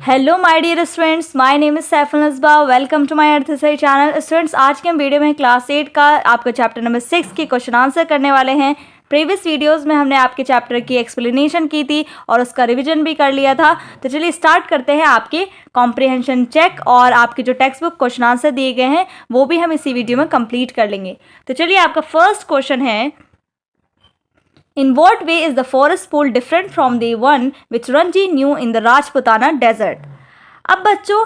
Hello my dear students, my name is Saiful Nasba. Welcome to my अर्थसाई channel. Students, आज के हम वीडियो में क्लास 8 का आपका चैप्टर नंबर 6 के क्वेश्चन आंसर करने वाले हैं। प्रीवियस वीडियोस में हमने आपके चैप्टर की एक्सप्लेनेशन की थी और उसका रिवीजन भी कर लिया था। तो चलिए स्टार्ट करते हैं आपके कॉम्प्रिहेंशन चेक, और आपके जो टेक्स्ट बुक क्वेश्चन आंसर दिए गए हैं वो भी हम इसी वीडियो में कंप्लीट कर लेंगे। तो चलिए, आपका फर्स्ट क्वेश्चन है, In what way is the forest pool different from the one which Ranji knew in the Rajputana desert? अब बच्चों,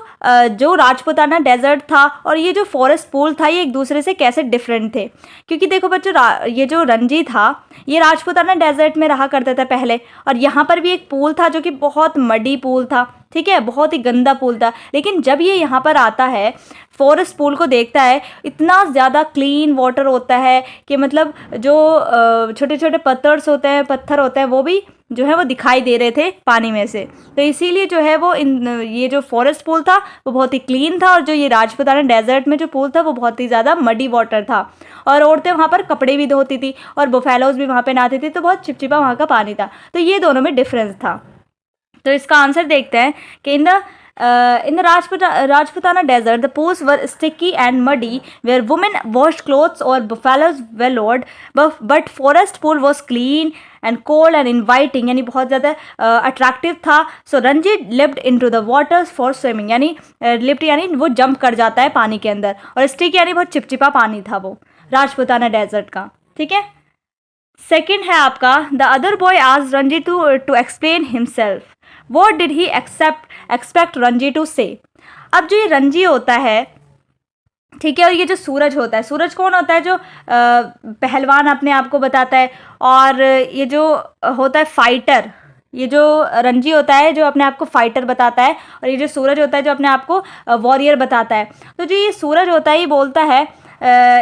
जो राजपुताना डेजर्ट था और ये जो फॉरेस्ट पूल था, ये एक दूसरे से कैसे डिफरेंट थे? क्योंकि देखो बच्चों, ये जो रंजी था ये राजपुताना डेजर्ट में रहा करता था पहले, और यहाँ पर भी एक पूल था जो कि बहुत मडी पूल था, ठीक है, बहुत ही गंदा पूल था। लेकिन जब ये यहाँ पर आता है, फॉरेस्ट पूल को देखता है, इतना ज़्यादा क्लीन वाटर होता है कि मतलब जो छोटे छोटे पत्थर होते हैं वो भी जो है वो दिखाई दे रहे थे पानी में से। तो इसीलिए जो है वो ये जो फॉरेस्ट पूल था वो बहुत ही क्लीन था, और जो ये राजपुताना डेजर्ट में जो पूल था वो बहुत ही ज़्यादा मडी वाटर था, और औरतें वहाँ पर कपड़े भी धोती थी और बुफेलोज भी वहाँ पे नहाती थी, तो बहुत चिपचिपा वहाँ का पानी था। तो ये दोनों में डिफरेंस था। तो इसका आंसर देखते हैं कि in the Rajputana desert, the pools were sticky and muddy, where women washed clothes or buffaloes were lowered, but forest pool was clean and cold and inviting, यानी बहुत ज़्यादा अट्रैक्टिव था। So Ranjit leaped into the waters for swimming, यानी leapt यानी वो jump कर जाता है पानी के अंदर, और स्टिक यानी बहुत चिपचिपा पानी था वो राजपुताना डेजर्ट का, ठीक है। सेकेंड है आपका, द अदर बॉय आज Ranji to explain himself, what did he expect Ranji to say. अब जो ये रंजी होता है, ठीक है, और ये जो सूरज होता है, सूरज कौन होता है? जो पहलवान अपने आप को बताता है, और ये जो होता है फाइटर, ये जो रंजी होता है जो अपने आप को फाइटर बताता है, और ये जो सूरज होता है जो अपने आप को वॉरियर बताता है। तो जो ये सूरज होता है ये बोलता है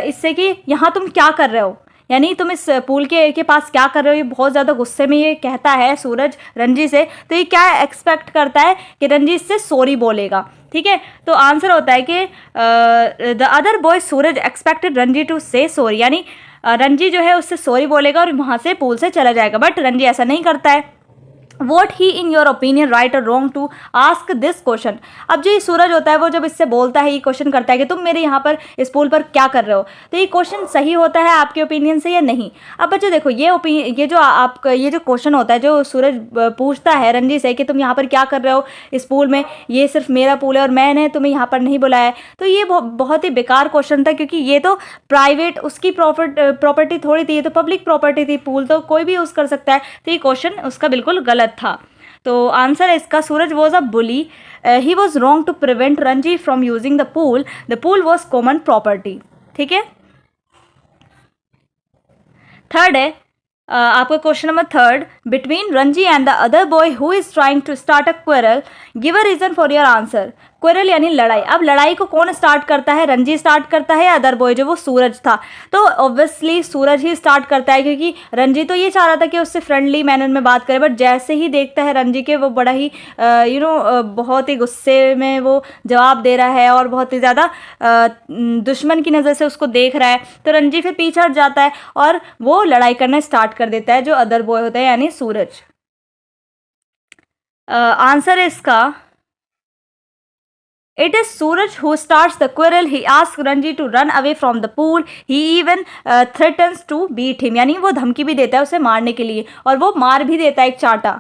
इससे कि यहाँ तुम क्या कर रहे हो, यानी तुम इस पूल के पास क्या कर रहे हो। ये बहुत ज़्यादा गुस्से में ये कहता है सूरज रंजी से। तो ये क्या एक्सपेक्ट करता है कि रंजी इससे सॉरी बोलेगा, ठीक है। तो आंसर होता है कि the other boy Suraj expected Ranji to say sorry, यानी रंजी जो है उससे सॉरी बोलेगा और वहाँ से पूल से चला जाएगा, बट रंजी ऐसा नहीं करता है। What he in your opinion right or wrong to ask this question. अब जो ये सूरज होता है वो जब इससे बोलता है, ये क्वेश्चन करता है कि तुम मेरे यहाँ पर इस पुल पर क्या कर रहे हो, तो ये क्वेश्चन सही होता है आपके ओपिनियन से या नहीं। अब बच्चों देखो, ये जो क्वेश्चन होता है जो सूरज पूछता है रंजी से कि तुम यहाँ पर क्या कर रहे हो इस पूल में, ये सिर्फ मेरा पूल है और मैंने तुम्हें यहाँ पर नहीं बुलाया है। तो ये बहुत ही बेकार क्वेश्चन था, क्योंकि ये तो प्राइवेट उसकी प्रॉपर्टी थोड़ी थी, ये तो पब्लिक प्रॉपर्टी थी, पूल तो कोई भी यूज़ कर सकता है। तो ये क्वेश्चन उसका बिल्कुल गलत था। तो आंसर है इसका, Suraj was a bully, he was wrong to prevent Ranji from using the pool was common property, ठीक है। थर्ड है आपका question number third, between Ranji and the other boy who is trying to start a quarrel, give a reason for your answer. Quarrel यानी लड़ाई। अब लड़ाई को कौन स्टार्ट करता है? रंजी स्टार्ट करता है, अदर बॉय जो वो सूरज था। तो ऑब्वियसली सूरज ही स्टार्ट करता है, क्योंकि रंजी तो ये चाह रहा था कि उससे फ्रेंडली मैनर में बात करे, बट जैसे ही देखता है रंजी के वो बड़ा ही बहुत ही गुस्से में वो जवाब दे रहा है और बहुत ही ज़्यादा दुश्मन की नज़र से उसको देख रहा है, तो रंजी फिर पीछे हट जाता है और वो लड़ाई करना स्टार्ट कर देता है जो अदर बॉय होता है, यानी सूरज। आंसर है इसका, it is Suraj who starts the quarrel. He asks Ranji to run away from the pool. He even threatens to beat him. यानी वो धमकी भी देता है उसे मारने के लिए, और वो मार भी देता है एक चांटा।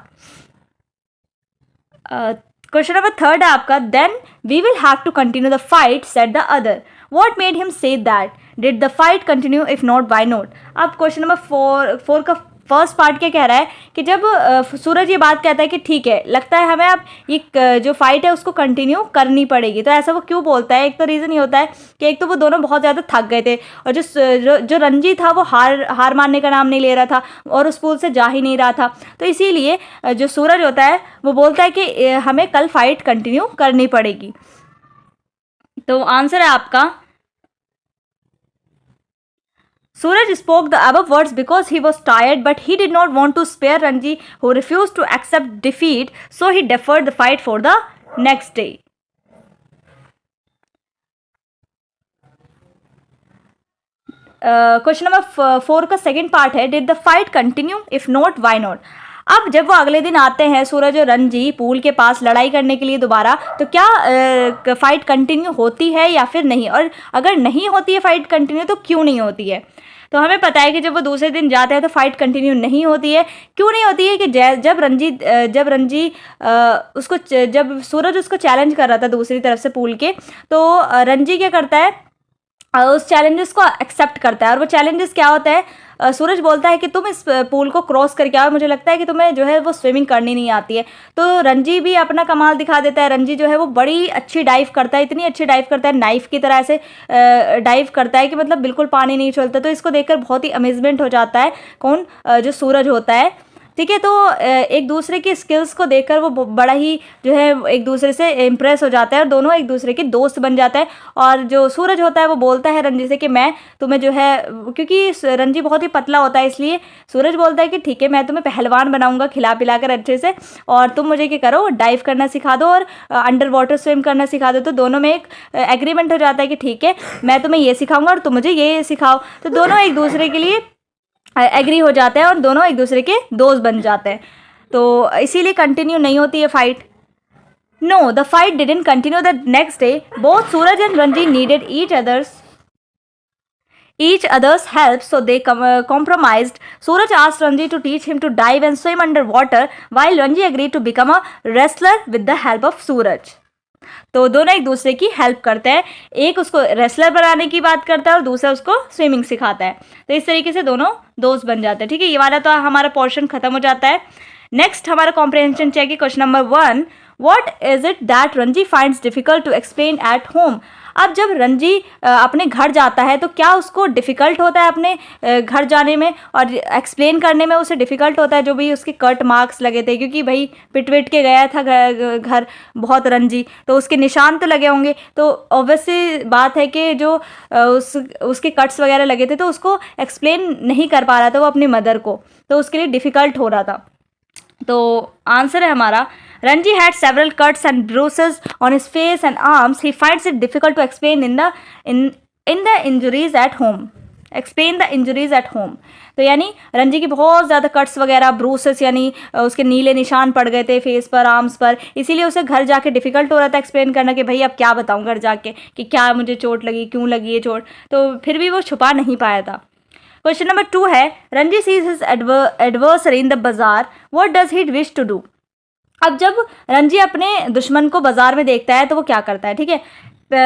क्वेश्चन नंबर थर्ड है आपका, then we will have to continue the fight, said the other. What made him say that? Did the fight continue? If not, why not? अब क्वेश्चन नंबर फोर का फर्स्ट पार्ट क्या कह रहा है कि जब सूरज ये बात कहता है कि ठीक है, लगता है हमें अब ये जो फाइट है उसको कंटिन्यू करनी पड़ेगी, तो ऐसा वो क्यों बोलता है? एक तो रीज़न ये होता है कि एक तो वो दोनों बहुत ज़्यादा थक गए थे, और जो रंजी था वो हार मानने का नाम नहीं ले रहा था और उस पूल से जा ही नहीं रहा था। तो इसीलिए जो सूरज होता है वो बोलता है कि हमें कल फाइट कंटिन्यू करनी पड़ेगी। तो आंसर है आपका, Suraj spoke the above words because he was tired, but he did not want to spare Ranji, who refused to accept defeat, so he deferred the fight for the next day. Question number 4 का second part है, did the fight continue? If not, why not. अब जब वो अगले दिन आते हैं सूरज और रंजी पूल के पास लड़ाई करने के लिए दोबारा, तो क्या फाइट कंटिन्यू होती है या फिर नहीं, और अगर नहीं होती है फाइट कंटिन्यू तो क्यों नहीं होती है। तो हमें पता है कि जब वो दूसरे दिन जाते हैं तो फाइट कंटिन्यू नहीं होती है। क्यों नहीं होती है कि जब रंजी जब सूरज उसको चैलेंज कर रहा था दूसरी तरफ से पूल के, तो रंजी क्या करता है, उस चैलेंजेस को एक्सेप्ट करता है। और वो चैलेंजेस क्या होता है, सूरज बोलता है कि तुम इस पूल को क्रॉस करके आओ, मुझे लगता है कि तुम्हें जो है वो स्विमिंग करनी नहीं आती है। तो रंजी भी अपना कमाल दिखा देता है। रंजी जो है वो बड़ी अच्छी डाइव करता है, इतनी अच्छी डाइव करता है, नाइफ की तरह ऐसे डाइव करता है कि मतलब बिल्कुल पानी नहीं छोड़ता। तो इसको देखकर बहुत ही अमेजमेंट हो जाता है कौन, जो सूरज होता है, ठीक है। तो एक दूसरे की स्किल्स को देखकर वो बड़ा ही जो है एक दूसरे से इम्प्रेस हो जाता है और दोनों एक दूसरे के दोस्त बन जाता है। और जो सूरज होता है वो बोलता है रंजी से कि मैं तुम्हें जो है, क्योंकि रंजी बहुत ही पतला होता है, इसलिए सूरज बोलता है कि ठीक है मैं तुम्हें पहलवान बनाऊंगा खिला पिला कर अच्छे से, और तुम मुझे क्या करो, डाइव करना सिखा दो और अंडर वाटर स्विम करना सिखा दो। तो दोनों में एक एग्रीमेंट हो जाता है कि ठीक है मैं तुम्हें ये सिखाऊंगा और तुम मुझे ये सिखाओ। तो दोनों एक दूसरे के लिए एग्री हो जाते हैं और दोनों एक दूसरे के दोस्त बन जाते हैं। तो इसीलिए कंटिन्यू नहीं होती है fight. No, the fight didn't continue the next day. Both Suraj and Ranji needed each other's help, so they compromised. Suraj asked Ranji to teach him to dive and swim underwater, while Ranji agreed to become a wrestler with the help of Suraj. तो दोनों एक दूसरे की help करते हैं, एक उसको wrestler बनाने की बात करता है और दूसरा उसको स्विमिंग सिखाता है। तो इस तरीके से दोनों दोस्त बन जाते हैं, ठीक है। ये वाला तो हमारा पोर्शन खत्म हो जाता है। नेक्स्ट हमारा कॉम्प्रिहेंशन चेक है, question number 1, what is it that Ranji finds difficult to explain at home. अब जब रंजी अपने घर जाता है तो क्या उसको डिफ़िकल्ट होता है अपने घर जाने में और एक्सप्लेन करने में, उसे डिफ़िकल्ट होता है जो भी उसके कट मार्क्स लगे थे, क्योंकि भाई पिट विट के गया था घर बहुत रंजी, तो उसके निशान तो लगे होंगे। तो ऑब्वियसली बात है कि जो उसके कट्स वगैरह लगे थे तो उसको एक्सप्लेन नहीं कर पा रहा था वो अपनी मदर को, तो उसके लिए डिफ़िकल्ट हो रहा था। तो आंसर है हमारा, Ranji had several cuts and bruises on his face and arms. He finds it difficult to explain in the injuries at home. Explain the injuries at home. तो यानी रंजी की बहुत ज़्यादा कट्स वगैरह, ब्रूसेस यानी उसके नीले निशान पड़ गए थे फेस पर, आर्म्स पर, इसीलिए उसे घर जाके डिफ़िकल्ट हो रहा था एक्सप्लेन करना कि भाई अब क्या बताऊँ घर जाके कि क्या मुझे चोट लगी, क्यों लगी ये चोट। तो फिर भी वो छुपा नहीं पाया था। क्वेश्चन नंबर 2 है, Ranji sees his adversary in the bazaar, what does he wish to do. अब जब रंजी अपने दुश्मन को बाजार में देखता है तो वो क्या करता है, ठीक है।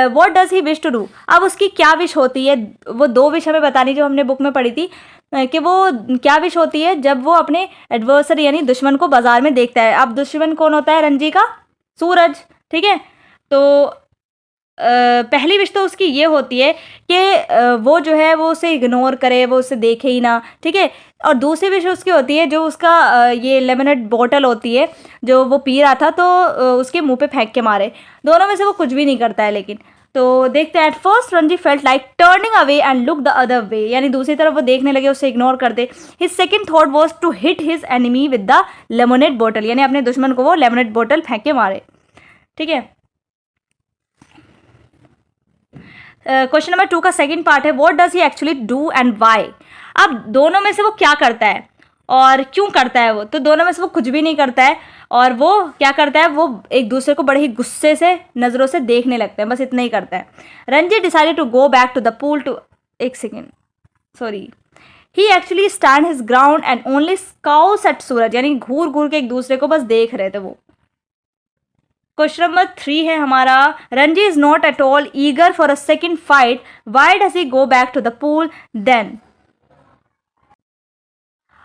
What does he wish to do, अब उसकी क्या विश होती है, वो 2 विश हमें बतानी जो हमने बुक में पढ़ी थी कि वो क्या विश होती है जब वो अपने एडवर्सरी यानी दुश्मन को बाजार में देखता है। अब दुश्मन कौन होता है रंजी का, सूरज, ठीक है। तो पहली विश तो उसकी ये होती है कि वो जो है वो उसे इग्नोर करे, वो उसे देखे ही ना, ठीक है। और दूसरी विश उसकी होती है जो उसका ये लेमनेड बॉटल होती है जो वो पी रहा था तो उसके मुंह पे फेंक के मारे। दोनों में से वो कुछ भी नहीं करता है। लेकिन तो देखते हैं, at first Ranji felt like turning away and look the other way, यानी दूसरी तरफ वो देखने लगे, उसे इग्नोर कर दे। His second thought was to hit his enemy with the lemonade bottle, यानी अपने दुश्मन को वो लेमनेड बॉटल फेंक के मारे, ठीक है। क्वेश्चन नंबर 2 का सेकंड पार्ट है, what does he actually do and why. अब दोनों में से वो क्या करता है और क्यों करता है वो, तो दोनों में से वो कुछ भी नहीं करता है और वो क्या करता है, वो एक दूसरे को बड़े ही गुस्से से नज़रों से देखने लगते हैं, बस इतना ही करता है। Ranji decided to go back to the pool to, एक second sorry, he actually stand his ground and only scouts at Suraj, यानी घूर घूर के एक दूसरे को बस देख रहे थे वो। क्वेश्चन नंबर 3 है हमारा, Ranji is not at all eager for a second fight, why does he go back to the pool then.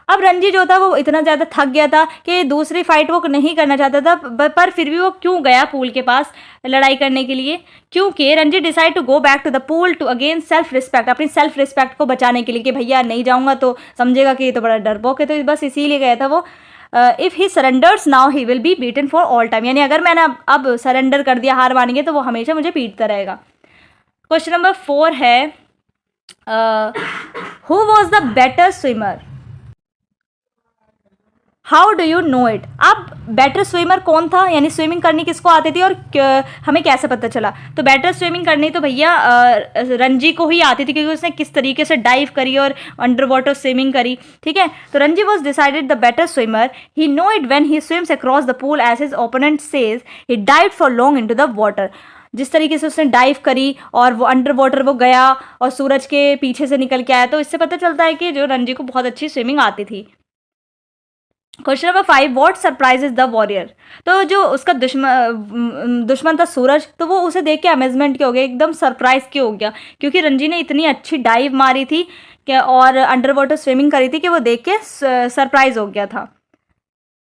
अब रंजी जो था वो इतना ज़्यादा थक गया था कि दूसरी फाइट वो नहीं करना चाहता था, पर फिर भी वो क्यों गया पूल के पास लड़ाई करने के लिए, क्योंकि Ranji decide to go back to the pool to again self respect, अपनी सेल्फ रिस्पेक्ट को बचाने के लिए कि भैया नहीं जाऊंगा तो समझेगा कि ये तो बड़ा डरपोक है, तो बस इसीलिए गया था वो। If he surrenders now he will be beaten for all time, यानी अगर मैंने अब सरेंडर कर दिया, हार मानेंगे, तो वो हमेशा मुझे पीटता रहेगा। क्वेश्चन नंबर 4 है, who was the better swimmer. How do you know it, अब बेटर स्विमर कौन था, यानी स्विमिंग करनी किसको आती थी और हमें कैसे पता चला। तो बेटर स्विमिंग करनी तो भैया रंजी को ही आती थी, क्योंकि उसने किस तरीके से डाइव करी और अंडर वाटर स्विमिंग करी, ठीक है। तो Ranji was decided the better swimmer, he know it when he swims across the pool as his opponent says he dived for long into the water. जिस तरीके से उसने डाइव करी और वो अंडर वाटर वो गया और सूरज के पीछे से निकल के आया, तो इससे पता चलता है कि जो रंजी को बहुत अच्छी स्विमिंग आती थी। Question number 5, what surprises the warrior. तो जो उसका दुश्मन था सूरज, तो वो उसे देख के अमेजमेंट क्यों हो गया, एकदम सरप्राइज क्यों हो गया, क्योंकि रंजी ने इतनी अच्छी डाइव मारी थी और अंडर वाटर स्विमिंग करी थी कि वो देख के सरप्राइज हो गया था।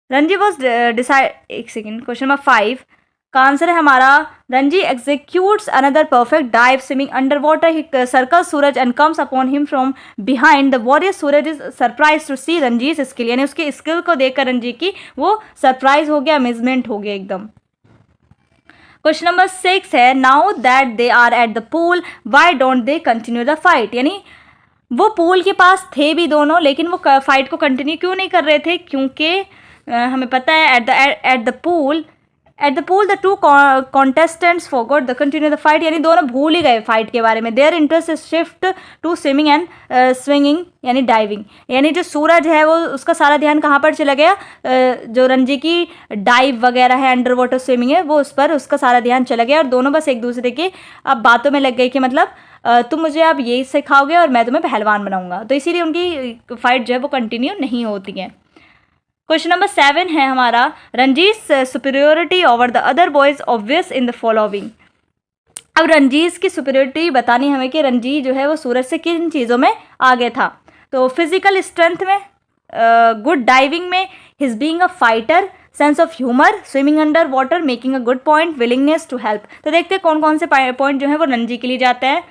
रंजी वॉज डिसाइड, एक सेकेंड, क्वेश्चन नंबर 5 का आंसर है हमारा, Ranji executes another perfect dive swimming under water, he circle Suraj and comes upon him from behind the warrior Suraj is surprise to see Ranji's skill, यानी उसके स्किल को देखकर रंजी की वो सरप्राइज हो गया, अमेजमेंट हो गया एकदम। क्वेश्चन नंबर 6 है, now that they are at the pool why don't they continue the fight, यानी वो पूल के पास थे भी दोनों, लेकिन वो फाइट को कंटिन्यू क्यों नहीं कर रहे थे, क्योंकि हमें पता है at the pool the two contestants forgot the continue the fight, यानी दोनों भूल ही गए फाइट के बारे में। Their interest is shift to swimming and swinging यानी डाइविंग, यानी जो सूरज है वो उसका सारा ध्यान कहाँ पर चला गया, जो रंजी की डाइव वगैरह है, अंडर वाटर स्विमिंग है, वो उस पर उसका सारा ध्यान चला गया और दोनों बस एक दूसरे के अब बातों में लग गई कि मतलब तुम मुझे अब यही सिखाओगे और मैं तुम्हें पहलवान बनाऊंगा, तो इसीलिए उनकी फाइट जो है वो कंटिन्यू नहीं होती है। क्वेश्चन नंबर 7 है हमारा, Ranji's superiority over the other boys obvious in the following. अब रंजीज की सुपीरियोरिटी बतानी हमें कि रंजी जो है वो सूरज से किन चीज़ों में आगे था। तो फिजिकल स्ट्रेंथ में, गुड डाइविंग में, his being a fighter, sense of humour, swimming under water, making a good point, willingness to help. तो देखते हैं कौन कौन से पॉइंट जो है वो रंजी के लिए जाते हैं।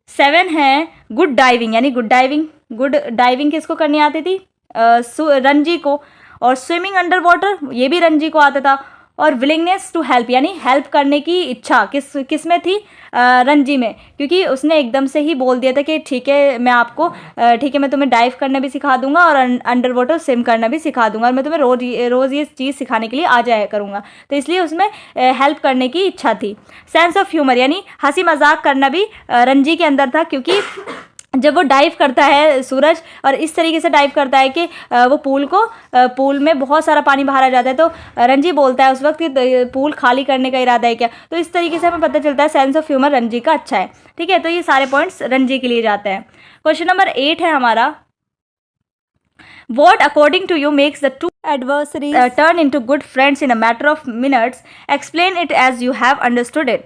7 है गुड डाइविंग, यानी गुड डाइविंग किसको करनी आती थी, रंजी को, और स्विमिंग अंडर वाटर ये भी रंजी को आता था, और विलिंगनेस टू हेल्प यानी हेल्प करने की इच्छा किस में थी, रंजी में, क्योंकि उसने एकदम से ही बोल दिया था कि ठीक है मैं तुम्हें डाइव करना भी सिखा दूंगा और अंडर वाटर स्विम करना भी सिखा दूंगा और मैं तुम्हें रोज़ ये चीज़ सिखाने के लिए आ जाया करूंगा, तो इसलिए उसमें हेल्प करने की इच्छा थी। सेंस ऑफ ह्यूमर यानी हंसी मजाक करना भी रंजी के अंदर था, क्योंकि जब वो डाइव करता है सूरज और इस तरीके से डाइव करता है कि वो पूल में बहुत सारा पानी बाहर आ जाता है, तो रंजी बोलता है उस वक्त कि पूल खाली करने का इरादा है क्या, तो इस तरीके से हमें पता चलता है सेंस ऑफ ह्यूमर रंजी का अच्छा है, ठीक है। तो ये सारे पॉइंट्स रंजी के लिए जाते हैं। क्वेश्चन नंबर 8 है हमारा, What according to you makes the two adversaries turn into good friends in a matter of minutes? Explain it as you have understood it.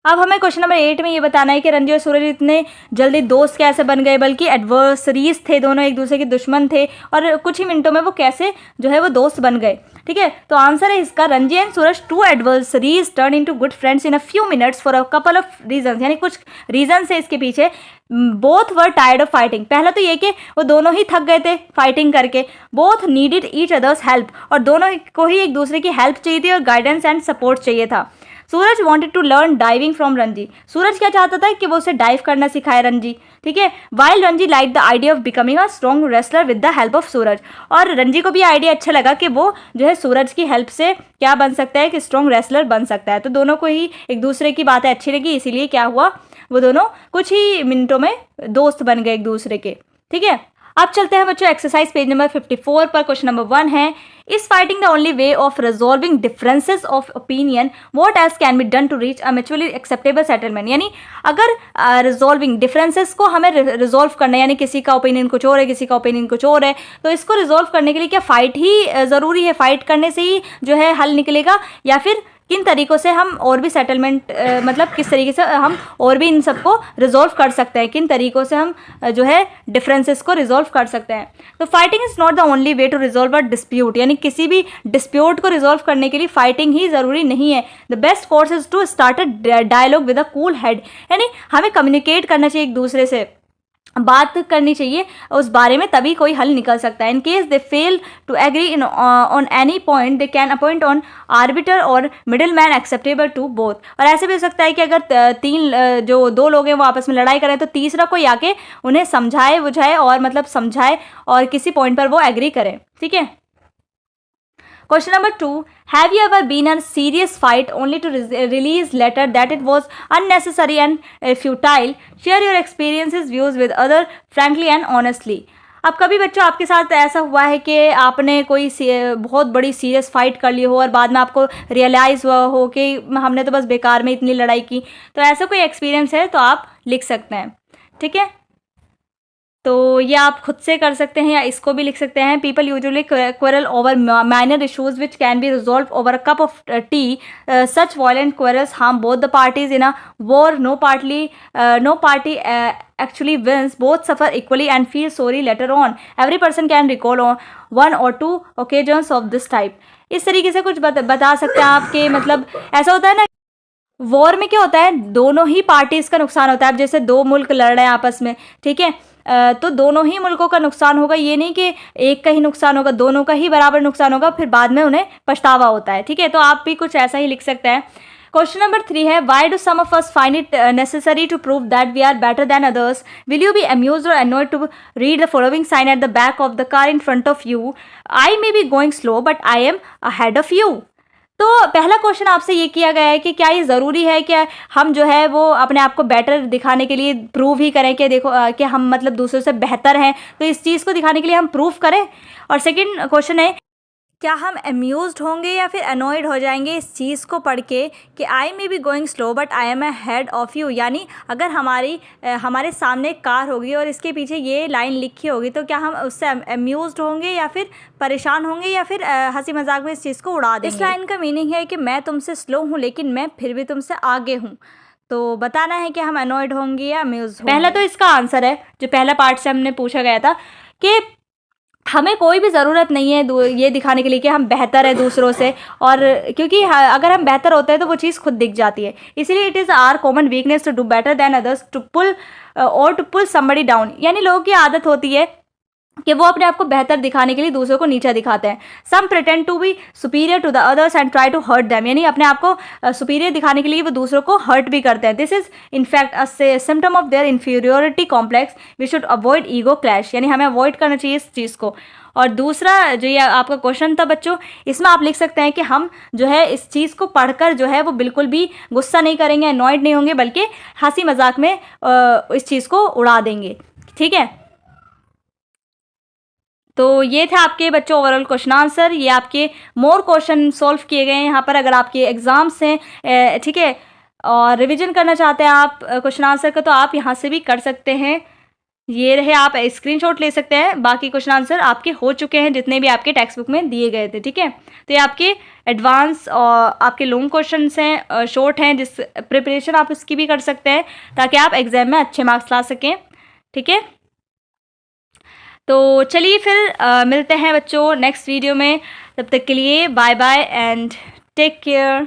अब हमें क्वेश्चन नंबर 8 में ये बताना है कि रंजी और सूरज इतने जल्दी दोस्त कैसे बन गए, बल्कि एडवर्सरीज थे, दोनों एक दूसरे के दुश्मन थे, और कुछ ही मिनटों में वो कैसे जो है वो दोस्त बन गए, ठीक है। तो आंसर है इसका, Ranji and Suraj two adversaries turn into good friends in a few minutes for a couple of reasons, यानी कुछ रीजन है इसके पीछे। Both were tired of fighting, पहला तो ये कि वो दोनों ही थक गए थे फाइटिंग करके। Both needed each others help, और दोनों को ही एक दूसरे की हेल्प चाहिए थी और गाइडेंस एंड सपोर्ट चाहिए था। Suraj wanted to learn diving from Ranji, Suraj क्या चाहता था कि वो उसे डाइव करना सिखाए रंजी, ठीक है। While Ranji like the idea of becoming a strong wrestler with the help of Suraj, और रंजी को भी आइडिया अच्छा लगा कि वो जो है सूरज की हेल्प से क्या बन सकता है कि स्ट्रॉन्ग रेसलर बन सकता है। तो दोनों को ही एक दूसरे की बातें अच्छी लगी, इसीलिए क्या हुआ, वो दोनों कुछ ही मिनटों में दोस्त बन गए एक दूसरे के, ठीक है। अब चलते हैं बच्चों एक्सरसाइज पेज नंबर 54 पर। क्वेश्चन नंबर 1 है, is fighting the only way of resolving differences of opinion, what else can be done to reach a mutually acceptable settlement, यानी अगर रिजॉल्विंग डिफरेंसेस को हमें रिजॉल्व करना है, यानी किसी का ओपिनियन कुछ और है, किसी का ओपिनियन कुछ और है, तो इसको रिजॉल्व करने के लिए क्या फाइट ही ज़रूरी है, फाइट करने से ही जो है हल निकलेगा, या फिर किन तरीक़ों से हम और भी सेटलमेंट मतलब किस तरीके से हम और भी इन सबको रिजॉल्व कर सकते हैं, किन तरीक़ों से हम जो है डिफरेंसेस को रिजॉल्व कर सकते हैं। तो fighting is not the only way to resolve a dispute, यानी किसी भी डिस्प्यूट को रिजॉल्व करने के लिए फाइटिंग ही ज़रूरी नहीं है। The best course is to start a dialogue with a cool head, यानी हमें कम्युनिकेट करना चाहिए एक दूसरे से बात करनी चाहिए उस बारे में, तभी कोई हल निकल सकता है। In case they fail to agree in on any point they can appoint on arbiter or middle man acceptable to both. और ऐसे भी हो सकता है कि अगर जो दो लोग हैं वो आपस में लड़ाई करें तो तीसरा कोई आके उन्हें समझाए बुझाए और मतलब समझाए और किसी पॉइंट पर वो एग्री करें। ठीक है। Question number 2. Have you ever been in a serious fight only to release later that it was unnecessary and futile? Share your experiences, views with other frankly and honestly. अब कभी बच्चों आपके साथ ऐसा हुआ है कि आपने कोई बहुत बड़ी सीरियस फाइट कर ली हो और बाद में आपको रियलाइज़ हुआ हो कि हमने तो बस बेकार में इतनी लड़ाई की, तो ऐसा कोई एक्सपीरियंस है तो आप लिख सकते हैं। ठीक है, तो ये आप खुद से कर सकते हैं या इसको भी लिख सकते हैं। People usually quarrel over minor issues which can be resolve over a cup of tea. Such violent quarrels harm both the parties in a war. No party actually wins. Both suffer equally and feel sorry later on. Every person can recall on 1 or 2 occasions of this type. इस तरीके से कुछ बता सकते हैं आपके, मतलब ऐसा होता है ना, वॉर में क्या होता है, दोनों ही पार्टीज का नुकसान होता है। अब जैसे दो मुल्क लड़ रहे हैं आपस में, ठीक है, तो दोनों ही मुल्कों का नुकसान होगा, ये नहीं कि एक का ही नुकसान होगा, दोनों का ही बराबर नुकसान होगा, फिर बाद में उन्हें पछतावा होता है। ठीक है, तो आप भी कुछ ऐसा ही लिख सकते हैं। क्वेश्चन नंबर 3 है, why do some of us find it necessary to prove that we are better than others? Will you be amused or annoyed to read the following sign at the back of the car in front of you? I may be going slow but I am ahead of you. तो पहला question आपसे ये किया गया है कि क्या ये ज़रूरी है कि हम जो है वो अपने आप को बेटर दिखाने के लिए प्रूव ही करें कि देखो कि हम मतलब दूसरों से बेहतर हैं, तो इस चीज़ को दिखाने के लिए हम प्रूव करें। और सेकंड क्वेश्चन है, क्या हम अम्यूज्ड होंगे या फिर अनॉयड हो जाएंगे इस चीज़ को पढ़ के कि I may be going slow but I am ahead of you? यानी अगर हमारे सामने एक कार होगी और इसके पीछे ये लाइन लिखी होगी, तो क्या हम उससे अम्यूज्ड होंगे या फिर परेशान होंगे या फिर हंसी मजाक में इस चीज़ को उड़ा देंगे? इस लाइन का मीनिंग है कि मैं तुमसे स्लो हूँ लेकिन मैं फिर भी तुमसे आगे हूँ। तो बताना है कि हम अनॉयड होंगे या अम्यूज्ड होंगे। पहला तो इसका आंसर है, जो पहला पार्ट से हमने पूछा गया था, कि हमें कोई भी ज़रूरत नहीं है ये दिखाने के लिए कि हम बेहतर है दूसरों से, और क्योंकि अगर हम बेहतर होते हैं तो वो चीज़ खुद दिख जाती है। इसीलिए it is our common weakness to do better than others to pull somebody down. यानी लोगों की आदत होती है कि वो अपने आप को बेहतर दिखाने के लिए दूसरों को नीचा दिखाते हैं। Some pretend to be superior to the others and try to hurt them. यानी अपने आप को सुपीरियर दिखाने के लिए वो दूसरों को हर्ट भी करते हैं। This is in fact a symptom of their inferiority complex. We should avoid ego clash. यानी हमें अवॉइड करना चाहिए इस चीज़ को। और दूसरा जो ये आपका क्वेश्चन था बच्चों, इसमें आप लिख सकते हैं कि हम जो है इस चीज़ को पढ़कर जो है वो बिल्कुल भी गुस्सा नहीं करेंगे, अनॉयड नहीं होंगे, बल्कि हंसी मजाक में इस चीज़ को उड़ा देंगे। ठीक है, तो ये थे आपके बच्चों ओवरऑल क्वेश्चन आंसर। ये आपके मोर क्वेश्चन सॉल्व किए गए हैं यहाँ पर। अगर आपके एग्ज़ाम्स हैं, ठीक है, और रिवीजन करना चाहते हैं आप क्वेश्चन आंसर का, तो आप यहाँ से भी कर सकते हैं। ये रहे, आप स्क्रीनशॉट ले सकते हैं। बाकी क्वेश्चन आंसर आपके हो चुके हैं जितने भी आपके टेक्स्ट बुक में दिए गए थे। ठीक है, तो ये आपके एडवांस और आपके लॉन्ग क्वेश्चंस हैं, शॉर्ट हैं, जिस प्रिपरेशन आप इसकी भी कर सकते हैं ताकि आप एग्जाम में अच्छे मार्क्स ला सकें। ठीक है, तो चलिए फिर मिलते हैं बच्चों नेक्स्ट वीडियो में। तब तक के लिए bye bye and take care.